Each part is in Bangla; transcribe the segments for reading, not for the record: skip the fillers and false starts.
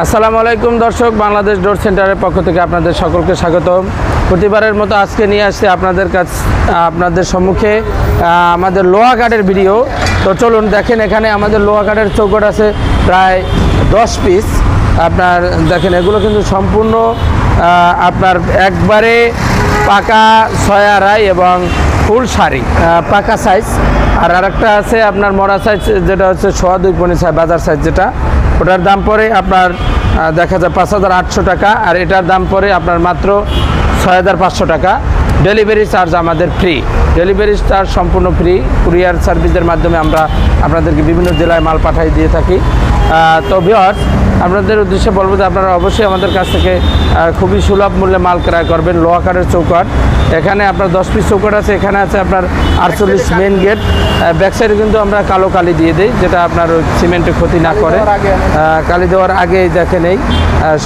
আসসালামু আলাইকুম দর্শক, বাংলাদেশ ডোর সেন্টারের পক্ষ থেকে আপনাদের সকলকে স্বাগতম। প্রতিবারের মতো আজকে নিয়ে আসছে আপনাদের সম্মুখে আমাদের লোহা কাঠের ভিডিও। তো চলুন দেখেন, এখানে আমাদের লোহা কাঠের চৌকাঠ আছে প্রায় 10 পিস। আপনার দেখেন, এগুলো কিন্তু সম্পূর্ণ আপনার একবারে পাকা 6 আড়াই এবং ফুল শাড়ি পাকা সাইজ। আর আরেকটা আছে আপনার মরা সাইজ, যেটা হচ্ছে 2.5 পনি সাইজ, বাজার সাইজ যেটা, ওটার দাম পড়ে আপনার দেখা যায় 5,800 টাকা। আর এটার দাম পড়ে আপনার মাত্র 6,500 টাকা। ডেলিভারি চার্জ আমাদের ফ্রি, ডেলিভারি চার্জ সম্পূর্ণ ফ্রি। কুরিয়ার সার্ভিসের মাধ্যমে আমরা আপনাদেরকে বিভিন্ন জেলায় মাল পাঠিয়ে দিয়ে থাকি। তো ভিউয়ার্স, আপনাদের উদ্দেশ্যে বলবো যে আপনারা অবশ্যই আমাদের কাছ থেকে খুবই সুলভ মূল্যে মাল ক্রয় করবেন। লোহা কাঠের চৌকাঠ, এখানে আপনার 10 পিস চৌকাঠ আছে। এখানে আছে আপনার 48 মেন গেট। ব্যাক সাইডে কিন্তু আমরা কালো কালি দিয়ে দিই, যেটা আপনার সিমেন্টে ক্ষতি না করে। কালি দেওয়ার আগে দেখেন এই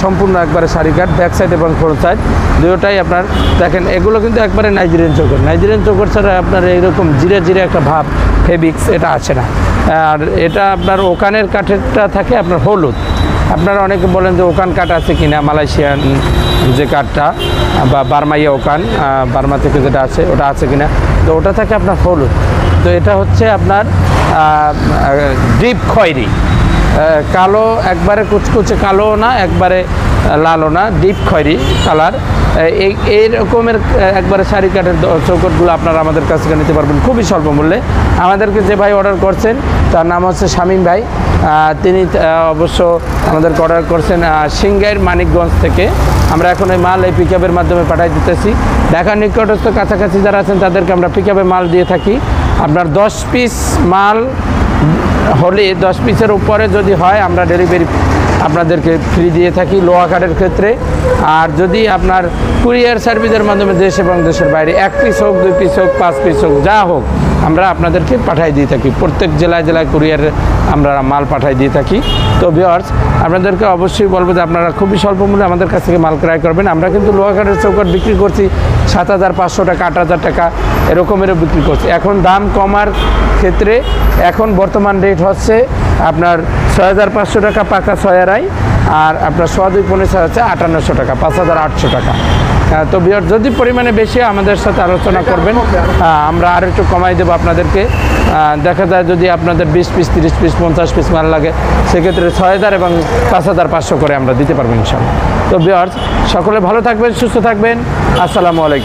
সম্পূর্ণ একবারে সারি কাঠ, ব্যাক সাইড এবং ফ্রন্ট সাইড দুটোটাই আপনার দেখেন। এগুলো কিন্তু একবারে নাইজেরিয়ান চৌকাঠ। নাইজেরিয়ান চৌকাঠ ছাড়া আপনার এইরকম জিরে জিরে একটা ভাব, ফেব্রিক্স, এটা আছে না। আর এটা আপনার ওকানের কাঠেরটা থাকে আপনার হলুদ। আপনারা অনেকে বলেন যে ওকান কাঠ আছে কিনা, মালয়েশিয়ান যে কাঠটা বা বার্মাইয়া ওকান, বার্মা থেকে যেটা আছে ওটা আছে কিনা। তো ওটা থাকে আপনার হলুদ। তো এটা হচ্ছে আপনার ডিপ খয়েরি, কালো, একবারে কুচকুচে কালো না, একবারে লালও না, ডিপ খয়েরি কালার। এই রকমের একবারে শাড়ি কাঠের চৌকাঠগুলো আপনারা আমাদের কাছ থেকে নিতে পারবেন খুবই স্বল্প মূল্যে। আমাদেরকে যে ভাই অর্ডার করছেন তার নাম হচ্ছে শামীম ভাই। তিনি অবশ্য আমাদেরকে অর্ডার করছেন সিংগাইর মানিকগঞ্জ থেকে। আমরা এখন এই মাল এই পিকআপের মাধ্যমে পাঠিয়ে দিতেছি। ঢাকার নিকটস্থ কাছাকাছি যারা আছেন তাদেরকে আমরা পিকআপে মাল দিয়ে থাকি। আপনার 10 পিস মাল হলে, 10 পিসের উপরে যদি হয়, আমরা ডেলিভারি আপনাদেরকে ফ্রি দিয়ে থাকি লোহা কাঠের ক্ষেত্রে। আর যদি আপনার কুরিয়ার সার্ভিসের মাধ্যমে দেশ এবং দেশের বাইরে 1 পিস হোক, 2 পিস হোক, 5 পিস হোক, যা হোক, আমরা আপনাদেরকে পাঠিয়ে দিয়ে থাকি। প্রত্যেক জেলায় জেলায় কুরিয়ারে আমরা মাল পাঠিয়ে দিয়ে থাকি। তো ভিউয়ার্স, আপনাদেরকে অবশ্যই বলবো যে আপনারা খুবই স্বল্প মূল্যে আমাদের কাছ থেকে মাল ক্রয় করবেন। আমরা কিন্তু লোহা কাঠের চৌকাঠ বিক্রি করছি 7,500 টাকা, 8,000 টাকা এরকমেরও বিক্রি করছি। এখন দাম কমার ক্ষেত্রে এখন বর্তমান রেট হচ্ছে আপনার 6,500 টাকা পাকা 6 আড়াই, আর আপনার 2.5 পনি হচ্ছে 5,800 টাকা, 5,800 টাকা। তো ভিউয়ার্স, যদি পরিমাণে বেশি আমাদের সাথে আলোচনা করবেন, আমরা আর একটু কমাই দেবো আপনাদেরকে। দেখা যায় যদি আপনাদের 20 পিস, 30 পিস, 50 পিস মাল লাগে, সেক্ষেত্রে 6,000 এবং 5,500 করে আমরা দিতে পারবো ইনশাআল্লাহ। তো ভিউয়ার্স, সকলে ভালো থাকবেন, সুস্থ থাকবেন। আসসালামু আলাইকুম।